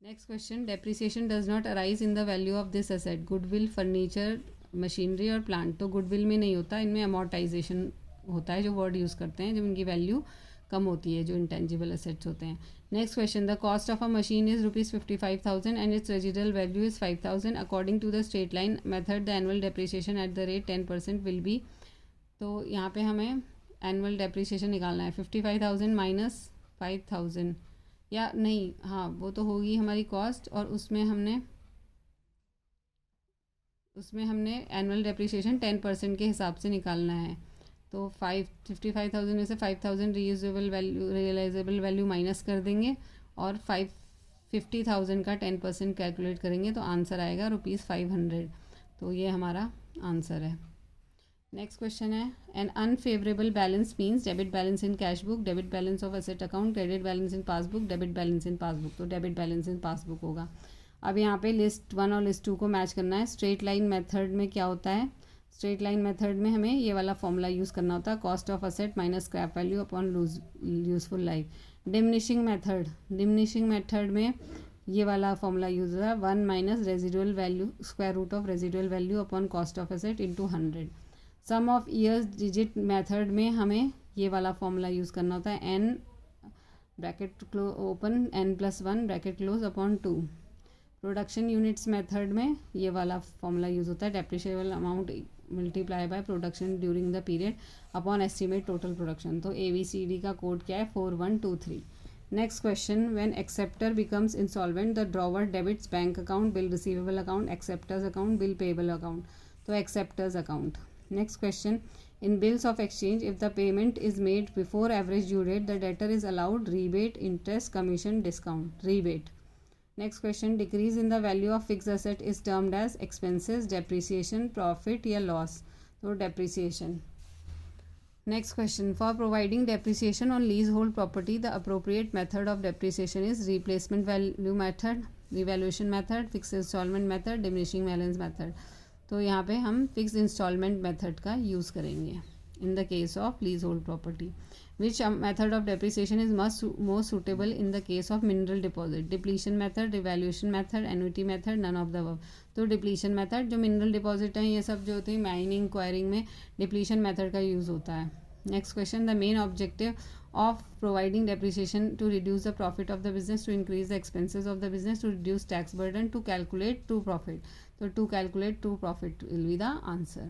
Next question, depreciation does not arise in the value of this asset, goodwill, furniture, machinery और plant. तो goodwill में नहीं होता, इनमें अमोर्टाइजेशन होता है, जो वर्ड यूज़ करते हैं जब इनकी वैल्यू कम होती है, जो इंटेंजिबल एसेट्स होते हैं। Next question, the cost of a machine is ₹55,000 and its residual value is 5,000 according to the straight line method, the annual depreciation at the rate 10% will be. तो यहाँ पे हमें एनुअल डेप्रिसिएशन निकालना है, 55,000 minus 5,000, या नहीं, हाँ वो तो होगी हमारी कॉस्ट, और उसमें हमने एनुअल डेप्रिसिएशन 10% के हिसाब से निकालना है। तो 55,000 में से 5,000 reusable value, realisable value minus कर देंगे, और 50,000 का 10% कैलकुलेट करेंगे, तो आंसर आएगा ₹500। तो ये हमारा आंसर है। नेक्स्ट क्वेश्चन है, an unfavourable balance means debit balance in cash book, debit balance of asset account, credit balance in passbook, debit balance in passbook. तो डेबिट बैलेंस इन पासबुक होगा। अब यहाँ पे लिस्ट 1 और लिस्ट 2 को match करना है। स्ट्रेट लाइन मेथड में क्या होता है, स्ट्रेट लाइन मेथड में हमें ये वाला फॉर्मूला यूज़ करना होता है, cost of asset minus scrap value upon useful life. Diminishing method में ये वाला फॉर्मूला यूज होता है, 1 minus residual value, square root of residual value upon cost of asset into 100। Sum of years digit method में हमें ये वाला formula use करना होता है, n bracket open n+1 bracket close upon 2। Production units method में ये वाला फॉर्मूला यूज़ होता है, depreciable amount multiply by production during the period upon estimate total production. तो ABCD का कोड क्या है, 4123। Next question, when acceptor becomes insolvent the drawer debits bank account, bill receivable account, acceptor's account, bill payable account. तो acceptor's account. Next question, in bills of exchange, if the payment is made before average due date, the debtor is allowed rebate, interest, commission, discount. Rebate. Next question, decrease in the value of fixed asset is termed as expenses, depreciation, profit या loss. So depreciation. Next question, for providing depreciation on leasehold property, the appropriate method of depreciation is replacement value method, revaluation method, fixed installment method, diminishing balance method. तो यहाँ पे हम fix instalment method का use करेंगे in the case of leasehold property. Which method of depreciation is most suitable in the case of mineral deposit, depletion method, revaluation method, annuity method, none of the above. तो depletion method, जो mineral deposit हैं ये सब जो होते हैं mining quarrying में depletion method का यूज़ होता है। Next question, the main objective of providing depreciation to reduce the profit of the business, to increase the expenses of the business, to reduce tax burden, to calculate true profit. So to calculate true profit will be the answer.